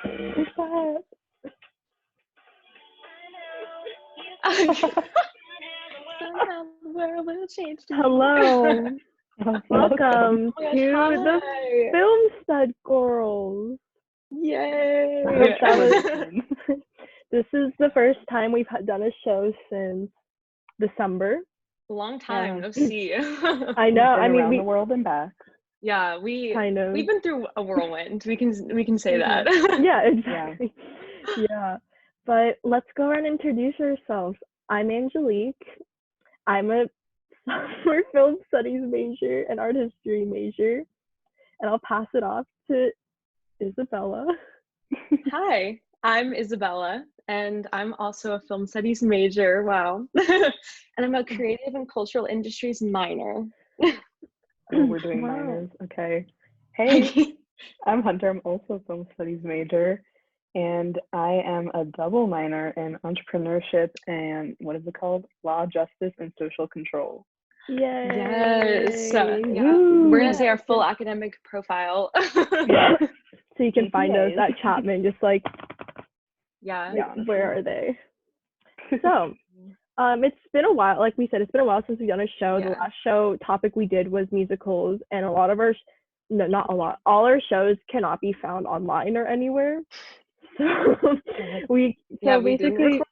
Who's that? Somehow the world will change to Hello. Welcome Oh my to gosh, the hi. Film Stud Gorls. Yay! I hope that was. This is the first time we've done a show since December. Long time no see. I know. I mean, around the world and back. Yeah, kind of. we've been through a whirlwind. We can say that. Yeah, exactly. Yeah. But let's go around and introduce ourselves. I'm Angelique. I'm a sophomore film studies major and art history major. And I'll pass it off to Isabella. Hi, I'm Isabella, and I'm also a film studies major. Wow. And I'm a creative and cultural industries minor. Oh, we're doing minors. Okay. Hey, I'm Hunter. I'm also a film studies major, and I am a double minor in entrepreneurship and what is it called? Law, justice, and social control. Yay! Yes. We're gonna say our full academic profile. So you can find us at Chapman, just like, yeah. Where are they? So, it's been a while. Like we said, it's been a while since we've done a show. Yeah. The last show topic we did was musicals, and a lot of our, no, not a lot, all our shows cannot be found online or anywhere. So we basically didn't record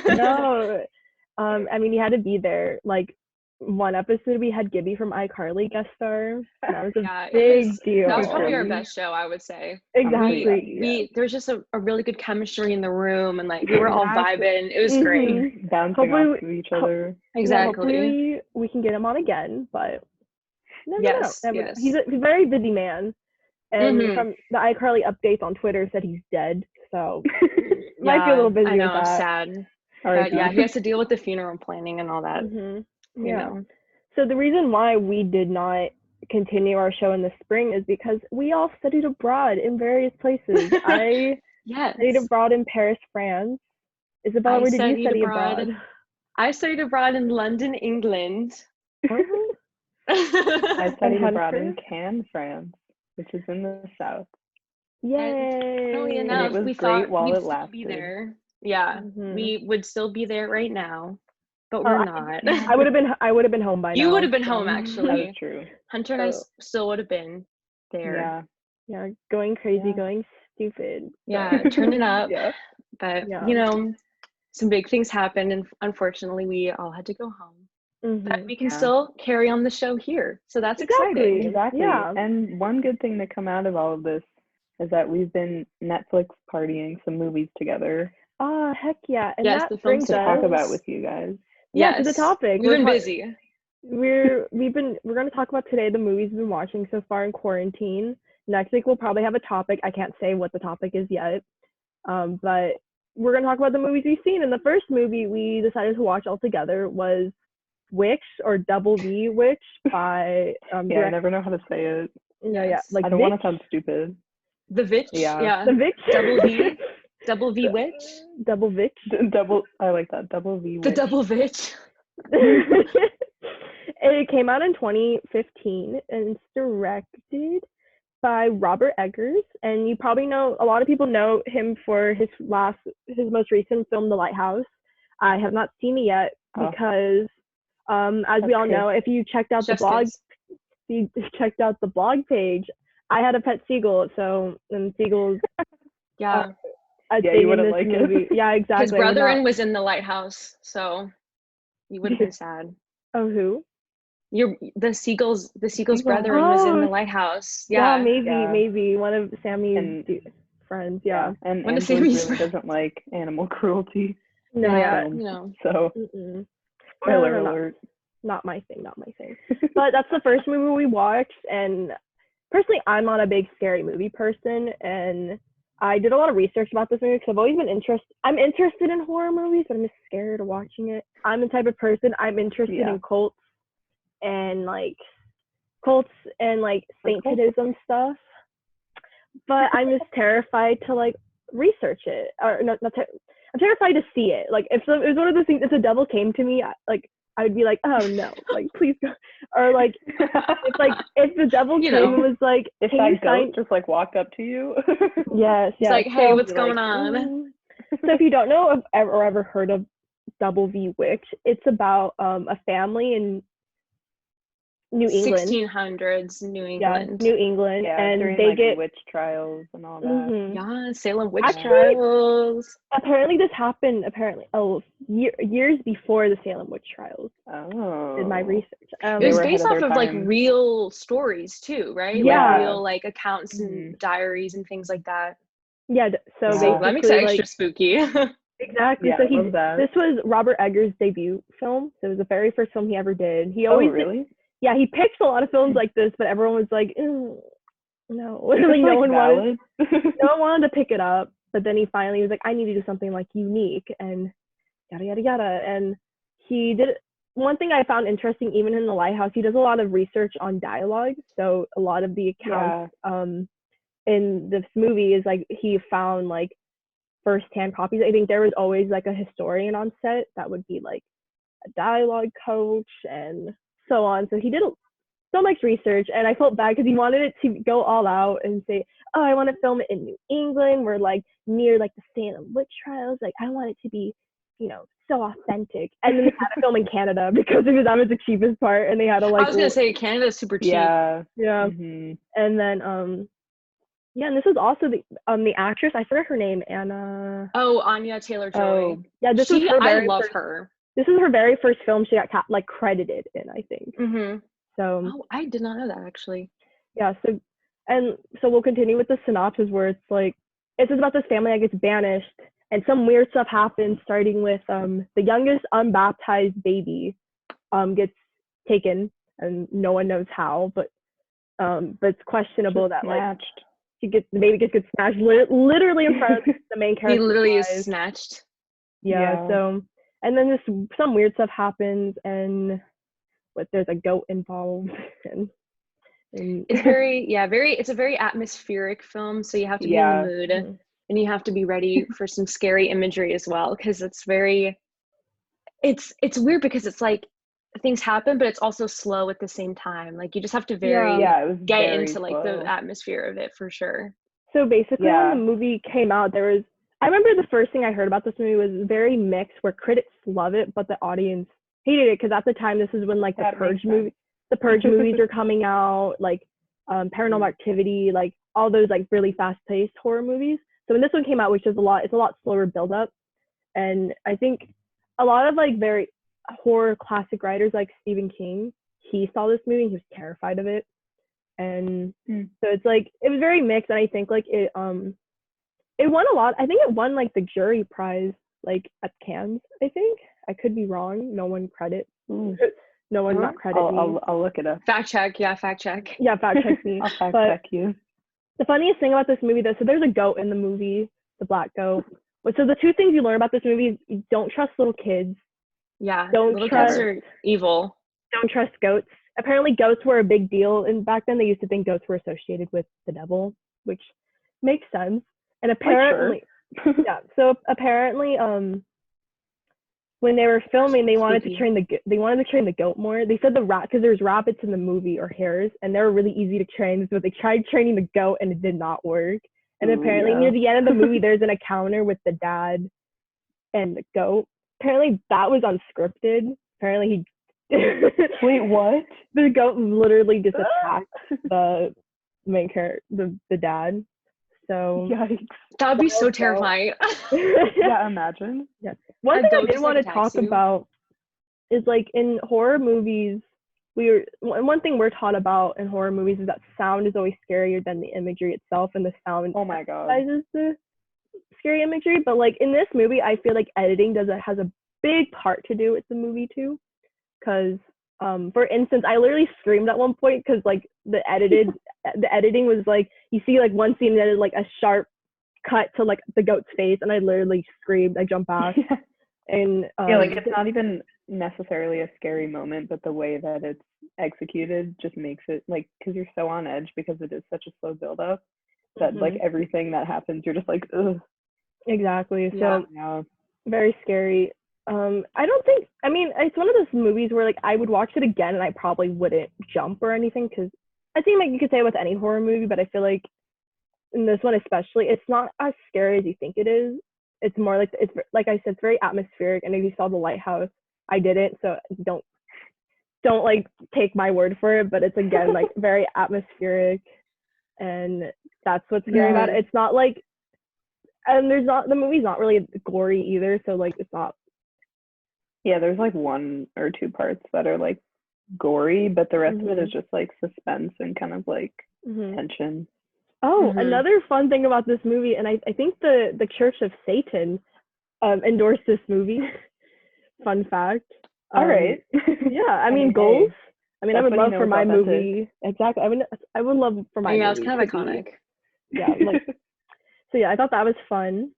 them. no. I mean, you had to be there. Like one episode, we had Gibby from iCarly guest star. That was a big deal. That was probably our best show, I would say. Exactly. There was just a really good chemistry in the room, and like we were all vibing. It was great. Bouncing off of each other. Exactly. Hopefully we can get him on again, but yes. He's a very busy man. And from the iCarly updates on Twitter said he's dead, so might be a little busy. I know, with that. sad. But yeah, he has to deal with the funeral planning and all that. You know. So the reason why we did not continue our show in the spring is because we all studied abroad in various places. I studied abroad in Paris, France. Isabella, where did you study abroad? I studied abroad in London, England. I studied abroad in Cannes, France, which is in the south. Yay! Funnily enough, and it was we great thought while we'd it still lasted. be there. Yeah, we would still be there right now, but we're not. I would have been home by now. You would have been home, actually. That is true. Hunter and I still would have been there. Yeah, going crazy, going stupid. Yeah, turning up. But you know, some big things happened, and unfortunately, we all had to go home. But we can still carry on the show here, so that's exciting. Exactly. Yeah. And one good thing to come out of all of this is that we've been Netflix partying some movies together. Oh, heck yeah! And yes, that the film brings to us talk about with you guys. Yeah, to the topic. We've been busy. We're going to talk about today the movies we've been watching so far in quarantine. Next week we'll probably have a topic. I can't say what the topic is yet, but we're going to talk about the movies we've seen. And the first movie we decided to watch all together was Witch, or Double V Witch by I never know how to say it. Like I don't want to sound stupid. The Vitch. The Vitch. Double V. Double V Witch. Double Vitch. I like that. Double V Witch. The Double Vitch. It came out in 2015 and it's directed by Robert Eggers, and you probably know, a lot of people know him for his most recent film, The Lighthouse. I have not seen it yet because as we all know, if you checked out the blog page, I had a pet seagull, and seagulls you wouldn't like it. Yeah, exactly. His brother was in The Lighthouse, so you would have been sad. Oh, who? The seagull's brother was in The Lighthouse. Maybe one of Sammy's friends. Yeah. And Angela really doesn't like animal cruelty. No. So spoiler alert. Not my thing. But that's the first movie we watched, and personally, I'm not a big scary movie person, and I did a lot of research about this movie because I've always been I'm interested in horror movies, but I'm just scared of watching it. I'm the type of person, I'm interested in cults and Satanism stuff, but I'm just terrified to research it, or I'm terrified to see it. Like if it was one of those things, if the devil came to me, I would be like, oh no, like please go. Or like if the devil came and was like, if that goat just like walked up to you. Yes. It's like, hey, what's going on? So if you don't know or ever heard of Double V Witch, it's about a family in New England. 1600s New England. Yeah, New England. Yeah, and during, they like, get witch trials and all that. Mm-hmm. Yeah, Salem witch trials. Apparently this happened years before the Salem witch trials. Oh. Did my research. It was based off of like real stories too, right? Yeah. Like real like accounts and diaries and things like that. Yeah, so basically, that makes it extra spooky. Exactly. Yeah, so this was Robert Eggers' debut film. So it was the very first film he ever did. He always really? Yeah, he pitched a lot of films like this, but everyone was like, no. Literally no one wanted to pick it up. But then he finally was like, I need to do something like unique and yada yada yada. And he did one thing I found interesting, even in The Lighthouse, he does a lot of research on dialogue. So a lot of the accounts in this movie is like he found like first-hand copies. I think there was always like a historian on set that would be like a dialogue coach and so on. So he did so much research, and I felt bad because he wanted it to go all out and say, oh, I want to film it in New England. We're like near like the Salem witch trials. Like I want it to be, so authentic. And then they had to film in Canada because that was the cheapest part, and they had to like. I was gonna say Canada's super cheap. Yeah. Mm-hmm. And then yeah, and this is also the actress. I forgot her name. Anna. Oh, Anya Taylor-Joy. Oh, yeah, this was her I love her. This is her very first film she got credited in, I think. Mm-hmm. So. Oh, I did not know that actually. Yeah. So we'll continue with the synopsis where it's like it's just about this family that gets banished, and some weird stuff happens. Starting with the youngest unbaptized baby gets taken, and no one knows how, but it's questionable that like. The baby gets snatched literally in front of the main character. He literally is snatched. Yeah. So, and then some weird stuff happens, and there's a goat involved, and it's it's a very atmospheric film. So you have to be in the mood, and you have to be ready for some scary imagery as well, because it's weird because it's like things happen, but it's also slow at the same time. Like you just have to get into like the atmosphere of it for sure. So basically when the movie came out, I remember the first thing I heard about this movie was very mixed, where critics love it, but the audience hated it, because at the time this is when like the Purge movies are coming out, like Paranormal Activity, like all those like really fast-paced horror movies. So when this one came out, which is it's a lot slower build-up, and I think a lot of like very horror classic writers like Stephen King, he saw this movie and he was terrified of it, and so it's like it was very mixed. And I think like it won a lot. I think it won like the jury prize like at Cannes. I think I could be wrong. No one credit. No one not credit me. I'll look it up. Fact check me. Yeah, fact check me. I'll fact check you. The funniest thing about this movie though, so there's a goat in the movie, the black goat. So the two things you learn about this movie is you don't trust little kids. Yeah, little kids are evil. Don't trust goats. Apparently goats were a big deal, and back then they used to think goats were associated with the devil, which makes sense. And apparently, so apparently, when they were filming, they wanted to train the goat more. They said because there's rabbits in the movie or hares, and they were really easy to train. So they tried training the goat, and it did not work. And apparently, near the end of the movie, there's an encounter with the dad and the goat. Apparently that was unscripted. Apparently Wait, what? The goat literally just attacked the main character, the dad. So yikes. That would be so terrifying. Yeah, imagine. Yeah. One thing I did want to talk about is like in horror movies, one thing we're taught about in horror movies is that sound is always scarier than the imagery itself, and the sound emphasizes the scary imagery. But like in this movie, I feel like editing has a big part to do with the movie too, because for instance, I literally screamed at one point because like the editing was like, you see like one scene that is like a sharp cut to like the goat's face, and I literally screamed. I jumped back. And like it's not even necessarily a scary moment, but the way that it's executed just makes it like, because you're so on edge because it is such a slow build up that like everything that happens you're just like, ugh. Exactly. So very scary. I don't think, I mean, it's one of those movies where like I would watch it again and I probably wouldn't jump or anything, because I think like you could say with any horror movie, but I feel like in this one especially, it's not as scary as you think it is. It's more like, it's like I said, it's very atmospheric. And if you saw The Lighthouse, I didn't, so don't like take my word for it, but it's again like very atmospheric, and that's what's scary about it. It's not like, and the movie's not really gory either, so like it's not. Yeah, there's like one or two parts that are like gory, but the rest of it is just like suspense and kind of like tension. Oh, another fun thing about this movie, and I think the Church of Satan endorsed this movie. Fun fact. All right. Yeah, I mean, goals. I mean, I would love for my movie. Exactly. I would love for my movie. Yeah, it's kind of iconic. Yeah, like, so yeah, I thought that was fun.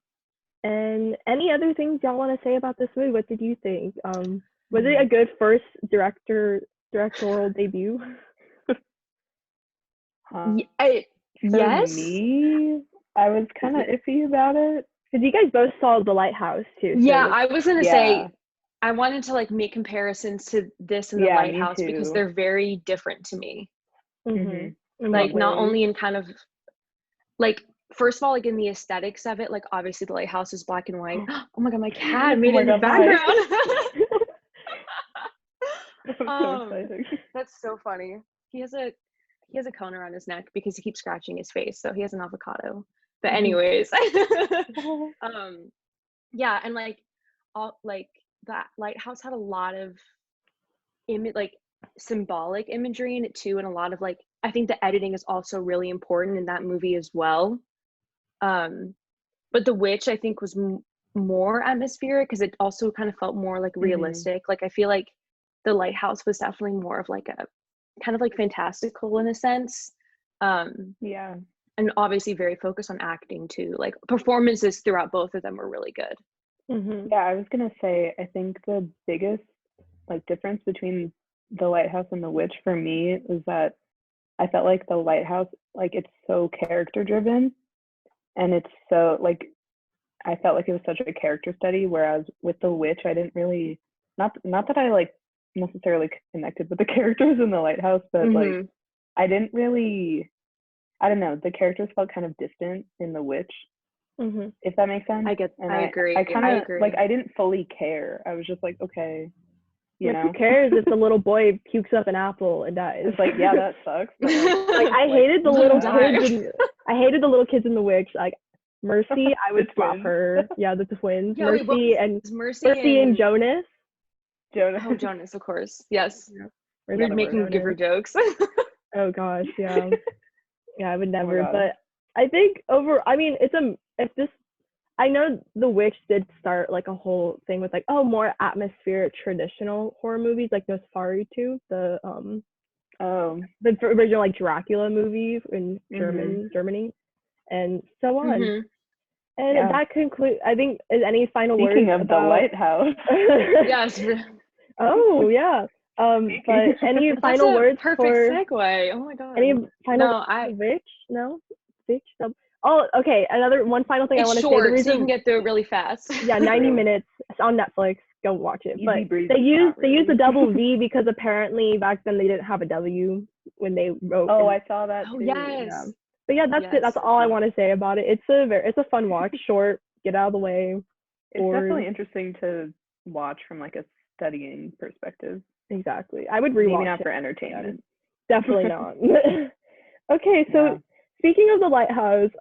And any other things y'all want to say about this movie? What did you think? Was it a good first directorial debut? Yes. Me, I was kind of iffy about it. Because you guys both saw The Lighthouse too. Yeah, I was gonna say, I wanted to like make comparisons to this and The Lighthouse because they're very different to me. Like not only in kind of like, first of all, like in the aesthetics of it, like obviously The Lighthouse is black and white. Oh my god, my cat made it in the background. That's so funny. He has a cone around his neck because he keeps scratching his face, so he has an avocado. But anyways, yeah, and like all like that Lighthouse had a lot of like symbolic imagery in it too, and a lot of like, I think the editing is also really important in that movie as well. But The Witch, I think, was more atmospheric because it also kind of felt more like realistic. Like I feel like The Lighthouse was definitely more of like a kind of like fantastical in a sense. And obviously very focused on acting too. Like performances throughout both of them were really good. Yeah, I was gonna say, I think the biggest like difference between The Lighthouse and The Witch for me is that I felt like The Lighthouse, like it's so character driven, and it's so like, I felt like it was such a character study, whereas with The Witch I didn't really, not that I like necessarily connected with the characters in The Lighthouse, but like I didn't really, I don't know, the characters felt kind of distant in The Witch, if that makes sense. I agree. I kind of like, I didn't fully care. I was just like, okay, you know, who cares if the little boy pukes up an apple and dies? It's like, yeah, that sucks. But like I hated the little kids. I hated the little kids in The Witch. Like Mercy, I would swap her. Yeah, the twins. Yeah, Mercy and Jonas. Oh, Jonas, of course. Yes. We're making give her jokes. Oh gosh, yeah. Yeah, I would never. But I think I mean, I know The Witch did start like a whole thing with like, more atmospheric traditional horror movies like Nosferatu, the original like Dracula movie in Germany, and so on. And that concludes. I think, is any final words? Speaking of The Lighthouse. Yes. Oh yeah. But any final words? Perfect segue. Oh my god. Any final? Witch? No. Witch. Oh, okay. One final thing I want to say. The reason so you can get through it really fast. Yeah, 90 minutes. It's on Netflix. Go watch it. But they use the double V because apparently back then they didn't have a W when they wrote. Oh, I saw that too. Yes. Yeah. But yeah, that's it. That's all I want to say about it. It's a fun watch. Short. Get out of the way. It's definitely interesting to watch from like a studying perspective. Exactly. I would rewatch. Maybe not for entertainment. Definitely not. Okay, so speaking of The Lighthouse,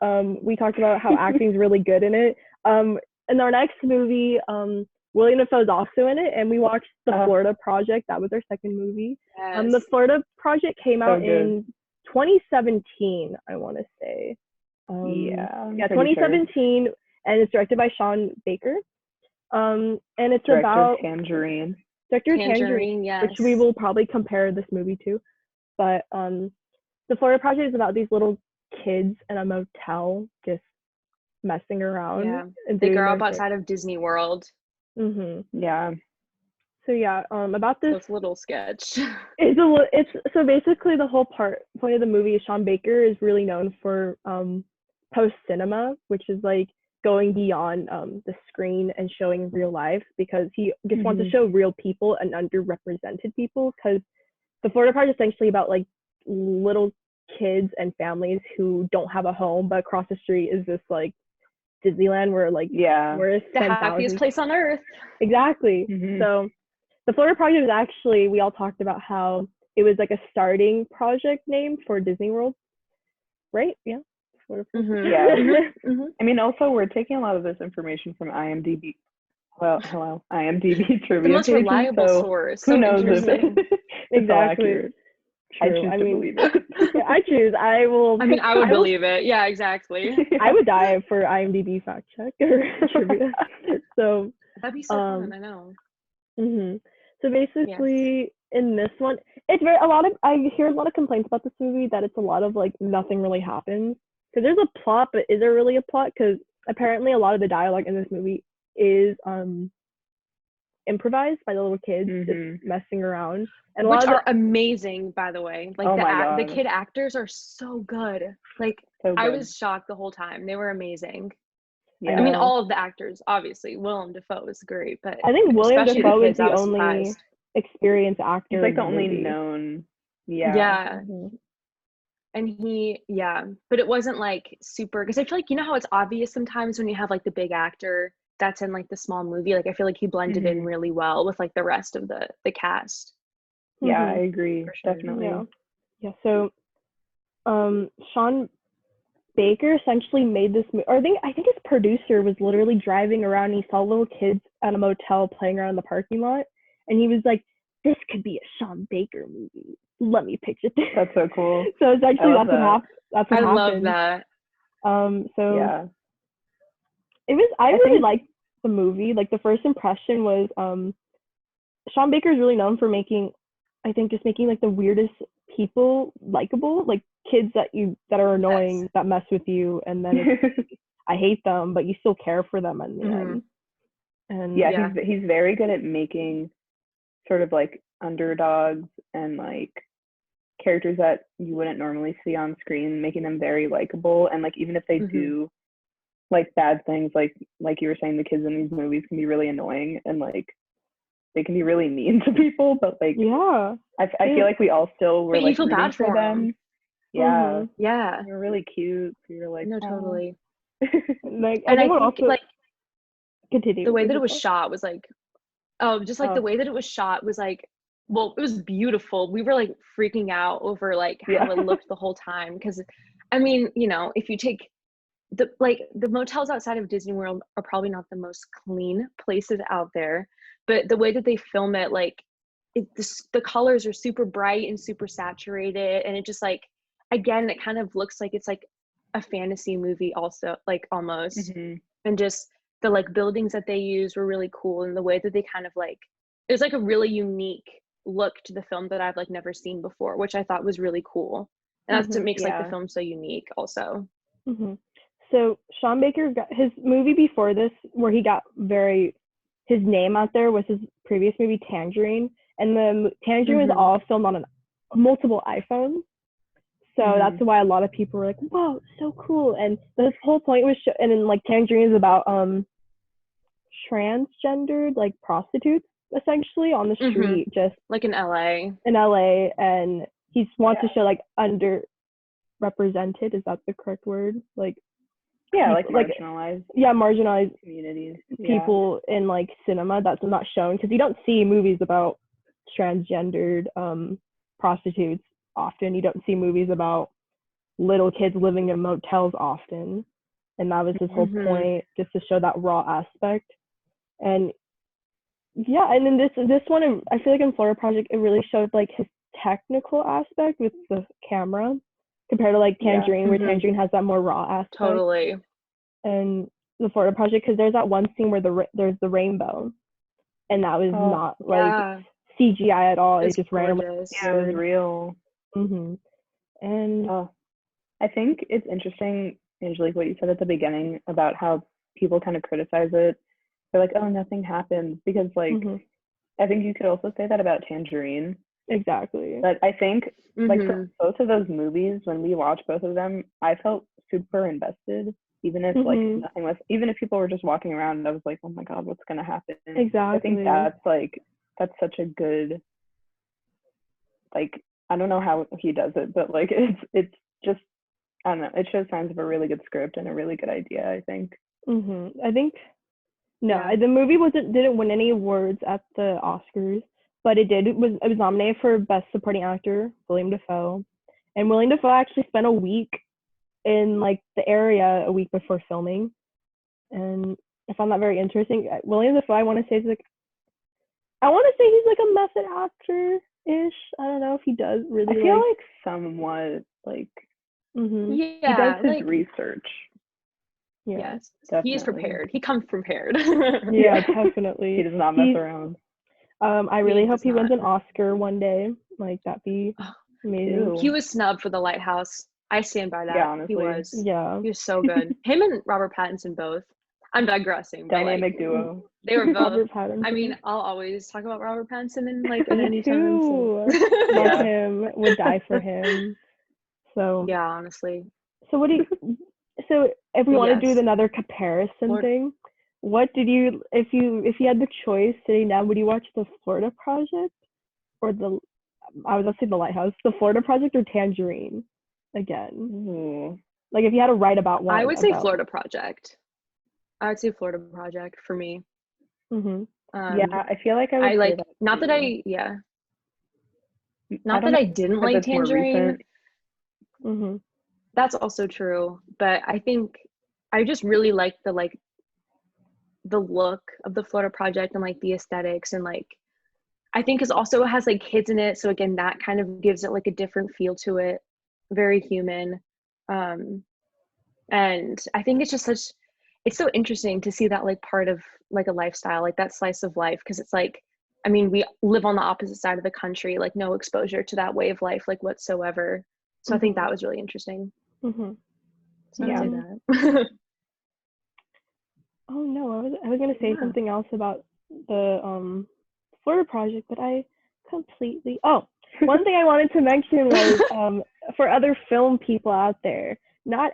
we talked about how acting's really good in it. In our next movie, William Dafoe's also in it, and we watched The Florida Project. That was our second movie. Yes. The Florida Project came out in 2017, I want to say. 2017, and it's directed by Sean Baker. And it's about Tangerine. Director Tangerine, yes. Which we will probably compare this movie to. But The Florida Project is about these little kids in a motel just messing around. Yeah, they grow up outside of Disney World. Yeah. So yeah, about this little sketch. It's so basically the whole point of the movie is Sean Baker is really known for post cinema, which is like going beyond the screen and showing real life, because he just wants to show real people and underrepresented people, because the Florida Project is essentially about like little kids and families who don't have a home, but across the street is this like Disneyland where like where the happiest place on earth. Exactly. So the Florida Project is actually, we all talked about how it was like a starting project name for Disney World, right? Yeah. I mean, also we're taking a lot of this information from IMDb. Well, hello, IMDb trivia. The most pages, reliable so source. Who So knows if interesting. Exactly. I choose to believe it. I choose. I will. I mean, I would believe it. Yeah, exactly. I would die for IMDb fact check or trivia. So that'd be so fun. I know. So basically, in this one, it's very I hear a lot of complaints about this movie that it's a lot of like nothing really happens. Because there's a plot, but is there really a plot? Because apparently a lot of the dialogue in this movie is improvised by the little kids just messing around, and which are amazing, by the way. Like the kid actors are so good. Like I was shocked the whole time. They were amazing. I mean, all of the actors, obviously. Willem Dafoe is great, but I think William Dafoe is the only surprised. Experienced actor. He's like the only known. And but it wasn't like super, because I feel like, you know how it's obvious sometimes when you have like the big actor that's in like the small movie, like I feel like he blended in really well with like the rest of the cast. Yeah, I agree. Sure. Definitely. Yeah. So Sean Baker essentially made this movie, or I think his producer was literally driving around and he saw little kids at a motel playing around in the parking lot, and he was like, this could be a Sean Baker movie. Let me pitch it. That's so cool. So essentially that's what happened. I love that. So it was, I really liked the movie. Like the first impression was Sean Baker is really known for making like the weirdest people likable, like kids that are annoying, that mess with you, and then it's, I hate them, but you still care for them in the end. And he's very good at making sort of like underdogs and like characters that you wouldn't normally see on screen, making them very likable. And like even if they do like bad things, like you were saying, the kids in these movies can be really annoying and like they can be really mean to people, but like I feel like we all still were, but like, you feel bad for them. They're really cute. So you're like, no, totally. Like, and I think also, like continue. The way that it was shot was like, the way that it was shot was like, well, it was beautiful. We were like freaking out over like how it looked the whole time, because I mean, you know, if you take the motels outside of Disney World are probably not the most clean places out there, but the way that they film it, like the colors are super bright and super saturated, and it just like, again, it kind of looks like it's like a fantasy movie also, like almost. And just the like buildings that they use were really cool, and the way that they kind of like, it was like a really unique look to the film that I've like never seen before, which I thought was really cool. And that's what makes like the film so unique also. So Sean Baker got his movie before this, where he got his name out there, was his previous movie Tangerine, and the Tangerine was all filmed on multiple iPhones. So that's why a lot of people were like, "Whoa, so cool!" And the whole point was, and then like Tangerine is about transgendered like prostitutes, essentially, on the street, just like in LA. And he wants to show like underrepresented. Is that the correct word? Like like marginalized. Marginalized communities, people in like cinema that's not shown, because you don't see movies about transgendered prostitutes often. You don't see movies about little kids living in motels often, and that was his whole point, just to show that raw aspect. And and then this one, I feel like in Florida Project it really showed like his technical aspect with the camera compared to like Tangerine, where Tangerine has that more raw aspect. Totally. And the Florida Project, because there's that one scene where there's the rainbow, and that was not like CGI at all. It just randomly. Yeah, it was real. And I think it's interesting, Angelique, what you said at the beginning about how people kind of criticize it. They're like, oh, nothing happened, because like I think you could also say that about Tangerine. Exactly. But I think like for both of those movies, when we watched both of them, I felt super invested even if like nothing was, even if people were just walking around and I was like, oh my god, what's gonna happen? Exactly. I think that's such a good, like, I don't know how he does it, but like it's just, I don't know, it shows signs of a really good script and a really good idea, I think. I think the movie didn't win any awards at the Oscars, but it was nominated for Best Supporting Actor, William Dafoe. And William Dafoe actually spent a week in like the area a week before filming. And I found that very interesting. William Dafoe, I want to say he's like a method actor-ish. I don't know if he does really. I feel like somewhat like he does his research. Yeah, yes, definitely. He is prepared. He comes prepared. Yeah, definitely. He does not mess around. I really hope he wins an Oscar one day. Like, that'd be amazing. He was snubbed for The Lighthouse. I stand by that. Yeah, honestly. He was. Yeah. He was so good. Him and Robert Pattinson both. I'm digressing. Dynamic duo. They were both. Robert Pattinson. I mean, I'll always talk about Robert Pattinson in like at any time. So. Love him. Would die for him. So. Yeah, honestly. So what do you? So if we want to do another comparison thing, what did you? If you had the choice sitting down, would you watch the Florida Project or I was gonna say The Lighthouse, the Florida Project or Tangerine again? Ooh. Like if you had to write about one. I would say Florida Project. I would say Florida Project for me. Yeah, I feel like I like not that I didn't like Tangerine. That's also true, but I think I just really like the look of the Florida Project and like the aesthetics, and like I think it also has like kids in it, so again that kind of gives it like a different feel to it, very human. And I think it's just it's so interesting to see that like part of like a lifestyle, like that slice of life, because it's like, I mean, we live on the opposite side of the country, like no exposure to that way of life like whatsoever. So I think that was really interesting. So yeah. I would say that. Oh no, I was gonna say something else about the Florida Project, but I completely. Oh, one thing I wanted to mention was for other film people out there, not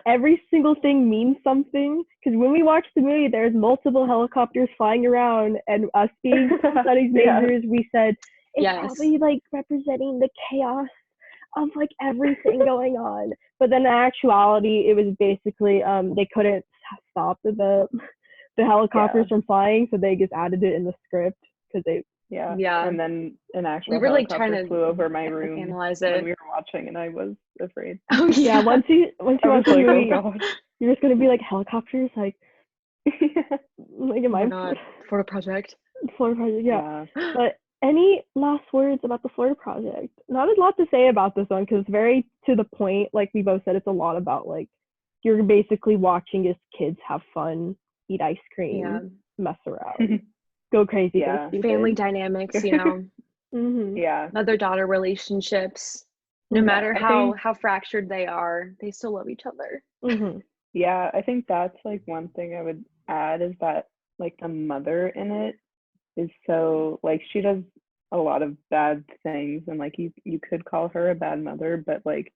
every single thing means something, because when we watched the movie, there's multiple helicopters flying around, and us being studies majors, we said it's probably like representing the chaos of like everything going on. But then in actuality, it was basically they couldn't stop the helicopters from flying, so they just added it in the script because they and then an actual we were like helicopter trying to flew over my room analyze it when we were watching, and I was afraid. Oh yeah, once you watch the movie, oh god, you're just gonna be like, helicopters, like like am I Florida Project, yeah. But any last words about the Florida Project? Not a lot to say about this one because it's very to the point. Like we both said, it's a lot about like you're basically watching as kids have fun, eat ice cream, mess around, go crazy, go stupid. Family dynamics, you know. Mother-daughter relationships. No matter how fractured they are, they still love each other. Yeah, I think that's like one thing I would add is that like the mother in it is so like she does a lot of bad things, and like you could call her a bad mother, but like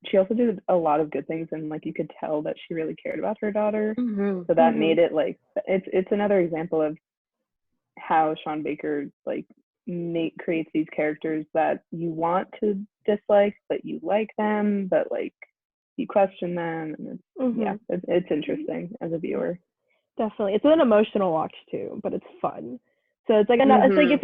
she also did a lot of good things, and like you could tell that she really cared about her daughter. So that made it like it's another example of how Sean Baker like creates these characters that you want to dislike, but you like them, but like you question them, and it's interesting as a viewer. Definitely, it's an emotional watch too, but it's fun. So it's like it's like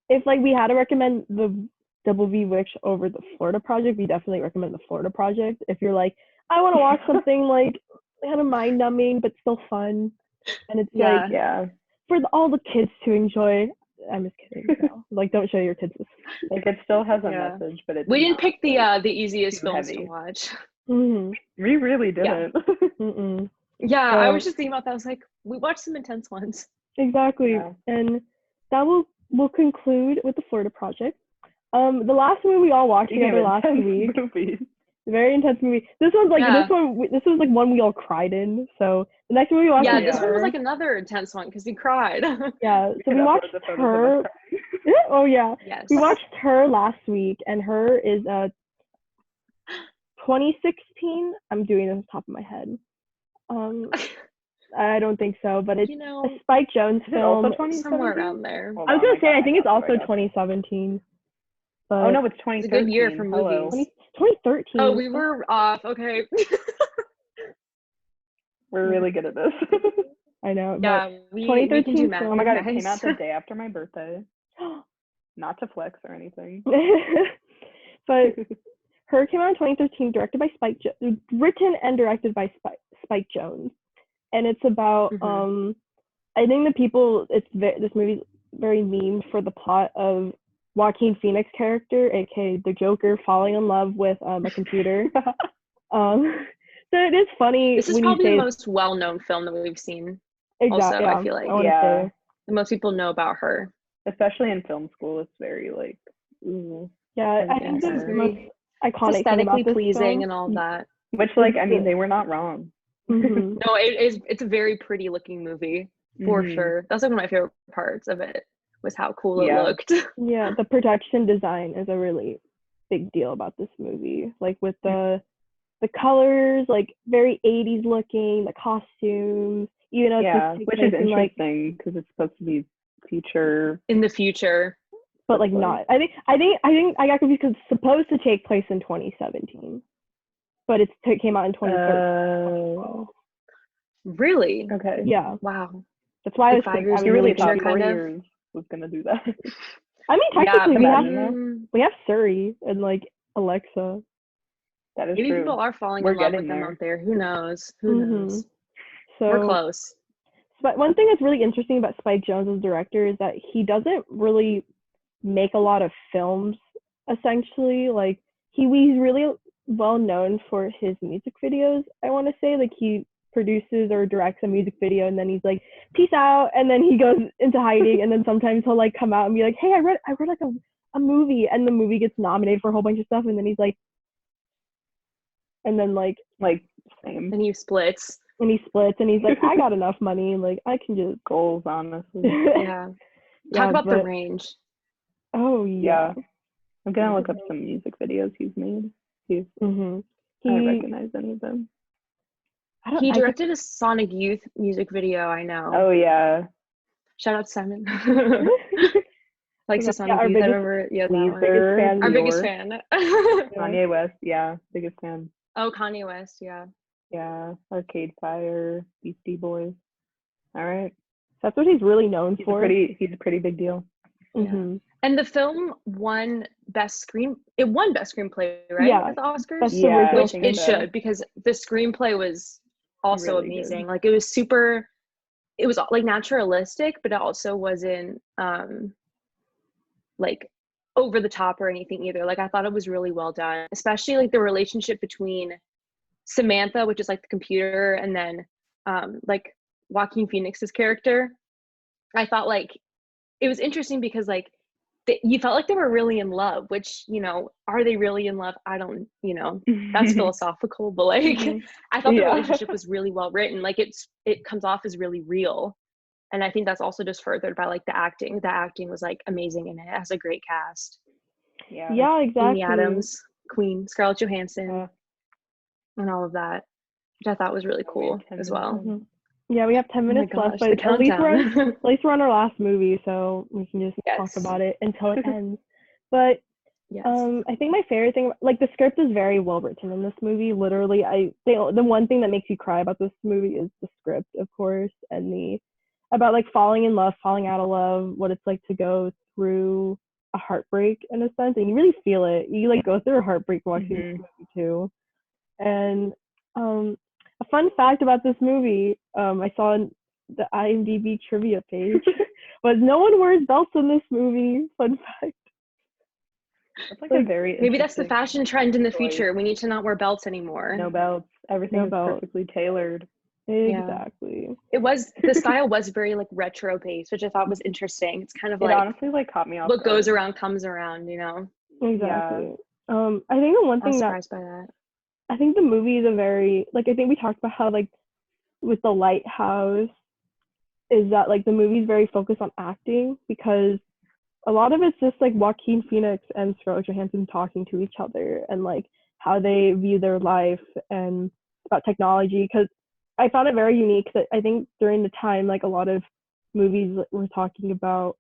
if like we had to recommend the Double V Witch over the Florida Project, we definitely recommend the Florida Project. If you're like, I want to watch something like kind of mind numbing but still fun, and it's like for all the kids to enjoy. I'm just kidding. No. Like, don't show your kids this. Like, it still has a message, but it's we didn't pick the easiest films to watch. We really didn't. Yeah, I was just thinking about that. I was like, we watched some intense ones. Exactly, and that will conclude with the Florida Project. The last movie we all watched together last week. Very intense movie. This one's like this was like one we all cried in. So the next movie we watched. Yeah, this one was like another intense one because we cried. Yeah, so we watched Her. Oh yeah. Yes. We watched Her last week, and Her is 2016. I'm doing this off the top of my head. I don't think so, but it's You a know, Spike Jonze Is it also film. 2017? somewhere around there. Hold I was on, gonna say, I think it's got you, also I got you. 2017. But Oh no, it's It's 2013. a good year for Hello. movies. 2013. Oh, we were off. Okay. We're really good at this. I know. Yeah, But we can 2013 do math. film. Oh my god, it came guys. out the day after my birthday. Not to flex or anything. But her came out in 2013, directed by written and directed by Spike Jonze, and it's about I think this movie's very memed for the plot of Joaquin Phoenix character, aka the Joker, falling in love with a computer. So it is funny. This is when probably you say the most well-known film that we've seen. exactly. Also, Yeah, I feel like I want to Yeah. say. the most people know about her. Especially in film school, it's very like, ooh. Yeah, I Everything think is the very- most iconic It's thing about aesthetically this pleasing film, and all that. Which, like, I mean, they were not wrong. Mhm. No, it's a very pretty looking movie for Mhm. sure. That's like one of my favorite parts of it was how cool Yeah. it looked. Yeah, the production design is a really big deal about this movie. Like with the colors, like very 80s looking, the costumes, even though Yeah, it's takes which place is in like, interesting because it's supposed to be future. In the future. but like not. I think I got confused because it's supposed to take place in 2017, but it came out in 2013. Really? Okay. Yeah, Wow. that's why I was Like 5 thinking. years I You was really really thought future, 4 kind of? years was gonna do that. I mean, Yeah, technically Imagine we have Suri and like Alexa. that is maybe true. people are falling We're in love getting with them there. out there. Who knows? Who knows? So We're close. But one thing that's really interesting about Spike Jonze as director is that he doesn't really make a lot of films. Essentially, like he's really well known for his music videos. I want to say like he produces or directs a music video and then he's like peace out and then he goes into hiding and then sometimes he'll like come out and be like, hey, I read like a movie, and the movie gets nominated for a whole bunch of stuff and then he's like, and then like Same And he splits. and he splits and he's like, I got enough money, like I can just goals, honestly. Yeah. Talk about the but- range. Oh yeah. I'm gonna look up some music videos he's made. See if Mm-hmm. I recognize any of them. He directed a Sonic Youth music video, I know. Oh yeah. Shout out to Simon. Likes the Sonic our Youth. I biggest- remember, yeah, that one. Weezer, Our biggest Dior, fan. Kanye West, yeah, biggest fan. Oh, Kanye West, yeah. Yeah, Arcade Fire, Beastie Boys. All right, That's what he's really known he's for. he's a pretty big deal. Mm-hmm. And the film won best screenplay, right? Yeah. At the Oscars? That's the Yeah, original Which think it so. should, because the screenplay was also Really amazing. good. Like it was like naturalistic, but it also wasn't like over the top or anything either. Like I thought it was really well done, especially like the relationship between Samantha, which is like the computer, and then like Joaquin Phoenix's character. I thought like it was interesting because like you felt like they were really in love, which, you know, are they really in love? I don't, you know, that's philosophical, but like I thought the relationship was really well written. Like it comes off as really real. And I think that's also just furthered by like the acting. The acting was like amazing and it has a great cast. Yeah, exactly. Amy Adams, Queen, Scarlett Johansson, and all of that, which I thought was really cool as well. Mm-hmm. Yeah, we have 10 minutes left, but at least we're on our last movie, so we can just talk about it until it ends. But yes. I think my favorite thing, like the script is very well written in this movie. Literally, the one thing that makes you cry about this movie is the script, of course, and about like falling in love, falling out of love, what it's like to go through a heartbreak in a sense, and you really feel it. You like go through a heartbreak watching this movie too. And a fun fact about this movie, I saw on the IMDb trivia page, was no one wears belts in this movie. Fun fact. That's like a very Maybe that's the interesting fashion trend in the choice. future. We need to not wear belts anymore. No belts. Everything is perfectly tailored. Exactly. The style was very like retro based, which I thought was interesting. It's kind of It like honestly like caught me off what guard. goes around comes around, you know? Exactly. I think the one I was thing surprised by that. I think the movie is a very, like, I think we talked about how, like, with The Lighthouse, is that, like, the movie's very focused on acting because a lot of it's just, like, Joaquin Phoenix and Scarlett Johansson talking to each other and, like, how they view their life and about technology. Because I found it very unique that I think during the time, like a lot of movies were talking about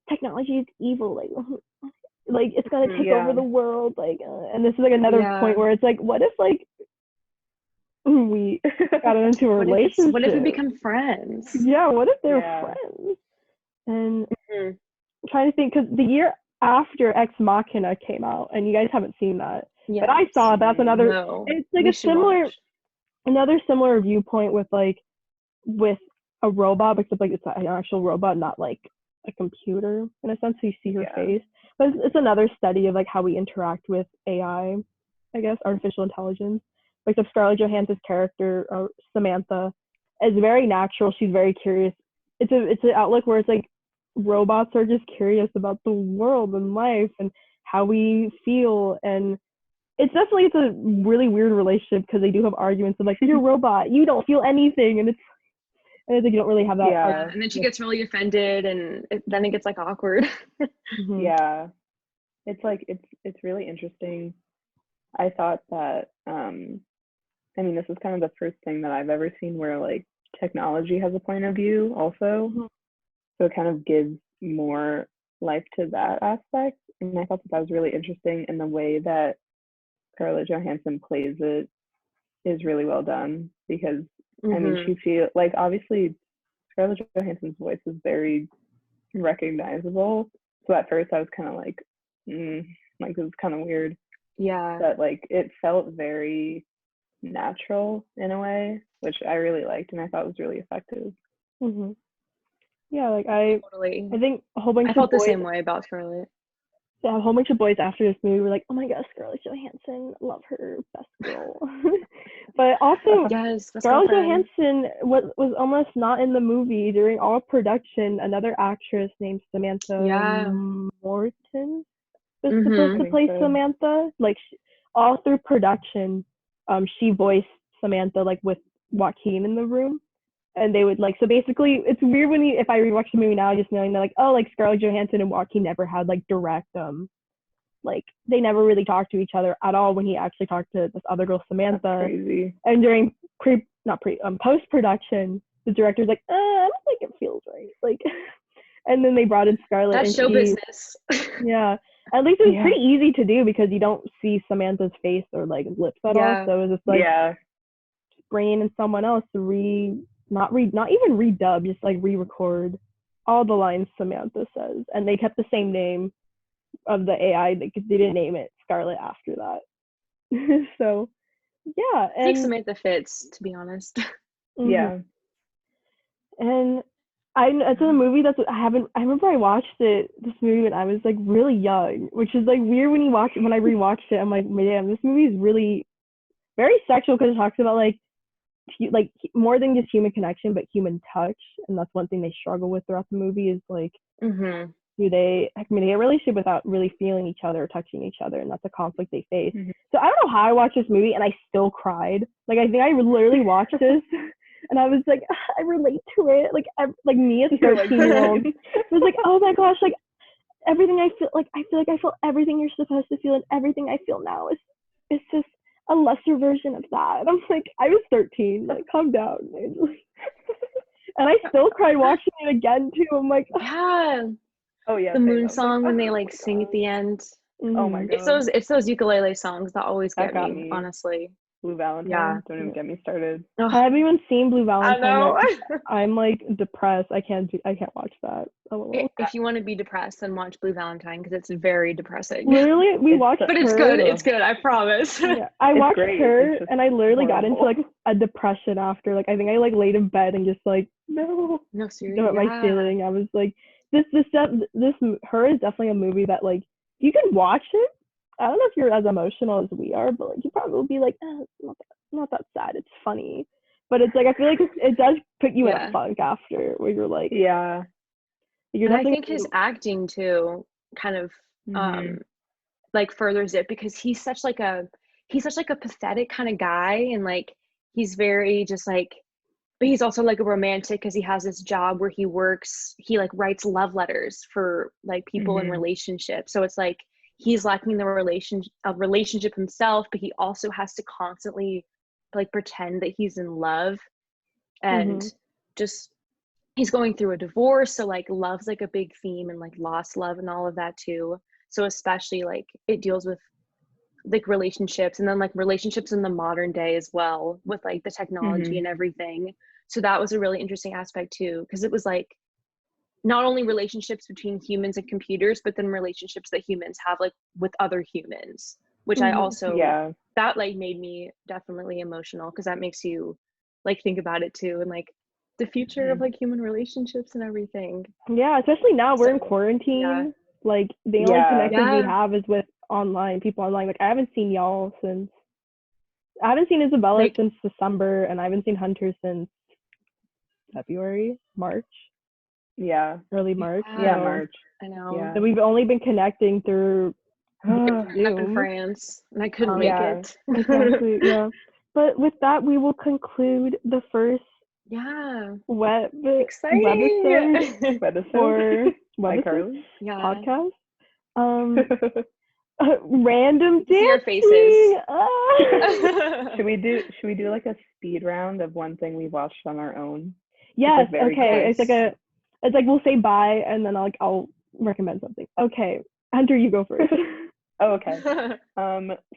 technology is evil, like it's gonna take over the world, like, and this is like another point where it's like, what if like we got into a relationship? What if we become friends? Yeah, what if they're friends? And I'm trying to think, because the year after Ex Machina came out, and you guys haven't seen that, but I saw it. That's another. No, it's like another similar viewpoint with a robot, except like it's an actual robot, not like a computer in a sense. So you see her face, but it's another study of like how we interact with AI, I guess, artificial intelligence. Like the Scarlett Johansson's character, Samantha, is very natural. She's very curious. It's an outlook where it's like robots are just curious about the world and life and how we feel, and it's a really weird relationship because they do have arguments of like, you're a robot, you don't feel anything, and it's like you don't really have that. Yeah, and then she gets really offended, and then it gets like awkward. Yeah, it's like it's really interesting. I thought that I mean, this is kind of the first thing that I've ever seen where like technology has a point of view also. So it kind of gives more life to that aspect. And I thought that was really interesting, and the way that Scarlett Johansson plays it is really well done, because I mean, she feels like, obviously Scarlett Johansson's voice is very recognizable. So at first I was kind of like, like this is kind of weird. Yeah. But like it felt very natural in a way, which I really liked, and I thought was really effective. Yeah, like I think a whole bunch of boys, I felt the same way about Scarlett. Yeah, a whole bunch of boys after this movie were like, oh my gosh, Scarlett Johansson, love her, best girl. But also, Scarlett Johansson was almost not in the movie during all of production. Another actress named Samantha Morton was supposed to play Samantha. Like all through production, she voiced Samantha like with Joaquin in the room. And they would like, so basically it's weird if I rewatch the movie now, just knowing that like, oh, like Scarlett Johansson and Joaquin never had like direct like they never really talked to each other at all when he actually talked to this other girl, Samantha. That's crazy. And during post-production, the director's like, I don't think it feels right. Like, and then they brought in Scarlett. That's show business. Yeah. At least it was pretty easy to do because you don't see Samantha's face or like lips at all. So it was just like bringing in someone else to not even redub, just like re-record all the lines Samantha says. And they kept the same name of the AI because they didn't name it Scarlett after that. So yeah, I think Samantha fits, to be honest. Yeah. And it's a movie I remember I watched this movie when I was like really young, which is like weird when I rewatched it. I'm like, man, this movie is really very sexual because it talks about like more than just human connection, but human touch. And that's one thing they struggle with throughout the movie is like, do they communicate a relationship without really feeling each other or touching each other? And that's a conflict they face. So I don't know how I watched this movie and I still cried. Like, I think I literally watched this and I was like, I relate to it. Like me as a 13-year-old was like, oh my gosh, like everything I feel like I feel everything you're supposed to feel, and everything I feel now is just a lesser version of that. And I'm like, I was 13, like calm down. And I still cried watching it again too. I'm like, oh yeah, the moon song when they like sing at the end. Oh my god, it's those ukulele songs that always get me, honestly. Blue Valentine, don't even get me started. I haven't even seen Blue Valentine. I know. I'm like depressed. I can't watch that. If you want to be depressed, then watch Blue Valentine because it's very depressing. Literally, we watched but it's good. It's good, I promise. Yeah, I watched her and I literally got into like a depression after. Like I think I like laid in bed and just like no seriously. My feeling. I was like, this her is definitely a movie that like you can watch it. I don't know if you're as emotional as we are, but like you probably will be like, it's not that sad. It's funny, but it's like I feel like it does put you in a funk after where you're like, and I think his acting too kind of like furthers it because he's such like a pathetic kind of guy, and like he's very just like, but he's also like a romantic because he has this job where he like writes love letters for like people in relationships. So it's like he's lacking the relationship himself, but he also has to constantly like pretend that he's in love, and just he's going through a divorce, so like love's like a big theme, and like lost love and all of that too. So especially like it deals with like relationships, and then like relationships in the modern day as well, with like the technology and everything. So that was a really interesting aspect too, because it was like not only relationships between humans and computers, but then relationships that humans have like with other humans, which I also that like made me definitely emotional, because that makes you like think about it too, and like the future of like human relationships and everything. Yeah, especially now we're in quarantine. Like the only connection we have is with people online. Like I haven't seen Isabella like, since December, and I haven't seen Hunter since March. Yeah. Early March. Yeah, March. I know. Yeah. So we've only been connecting through up in France, and I couldn't make it. Exactly. Yeah. But with that, we will conclude the first exciting for podcast. Random dancing. Your faces. Should we do like a speed round of one thing we watched on our own? Yes. Like okay. Quick. It's like we'll say bye, and then I'll recommend something. Okay, Hunter, you go first. Oh, okay.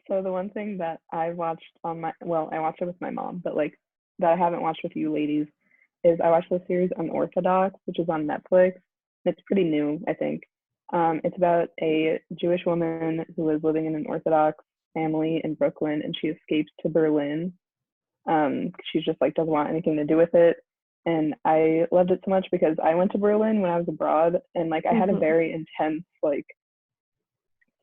So the one thing that I watched I watched it with my mom, but like that I haven't watched with you ladies, is I watched the series Unorthodox, which is on Netflix. It's pretty new, I think. It's about a Jewish woman who was living in an Orthodox family in Brooklyn, and she escapes to Berlin. She just like doesn't want anything to do with it. And I loved it so much because I went to Berlin when I was abroad, and like I had a very intense like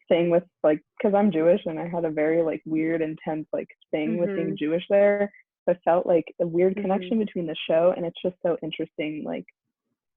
thing with like, because I'm Jewish, and I had a very like weird intense like thing with being Jewish there. So I felt like a weird connection between the show, and it's just so interesting like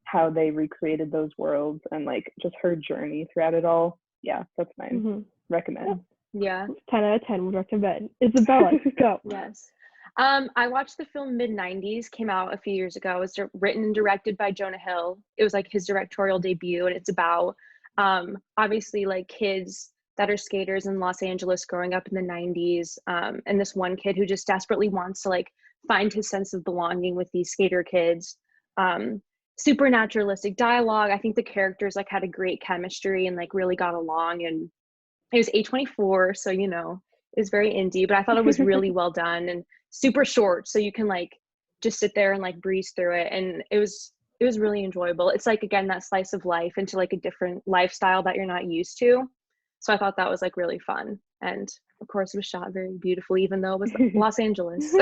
how they recreated those worlds, and like just her journey throughout it all. Yeah, that's mine. Recommend. Yeah. 10 out of 10 would recommend. Isabella, go. Yes. I watched the film Mid-90s, came out a few years ago. It was written and directed by Jonah Hill. It was like his directorial debut, and it's about obviously like kids that are skaters in Los Angeles growing up in the 90s, and this one kid who just desperately wants to like find his sense of belonging with these skater kids. Super naturalistic dialogue. I think the characters like had a great chemistry and like really got along, and it was A24, so you know, it was very indie, but I thought it was really well done and super short, so you can like just sit there and like breeze through it, and it was really enjoyable. It's like, again, that slice of life into like a different lifestyle that you're not used to. So I thought that was like really fun, and of course it was shot very beautifully, even though it was Los Angeles.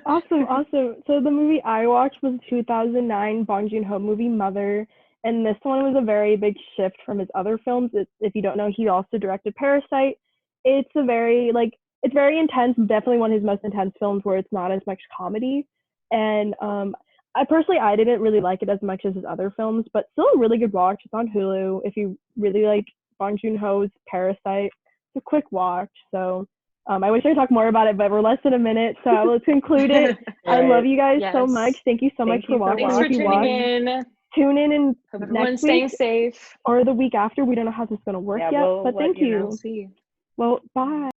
Awesome. So the movie I watched was 2009 Bong Joon-ho movie Mother, and this one was a very big shift from his other films. If you don't know, he also directed Parasite. It's very intense, definitely one of his most intense films, where it's not as much comedy. And I didn't really like it as much as his other films, but still a really good watch. It's on Hulu. If you really like Bong Joon-ho's Parasite, it's a quick watch. So I wish I could talk more about it, but we're less than a minute, so let's conclude it. I love you guys so much. Thank you so much for watching. Thanks for tuning in. Tune in and hope everyone's staying safe. Or the week after. We don't know how this is going to work yet, but thank you. See. Well, bye.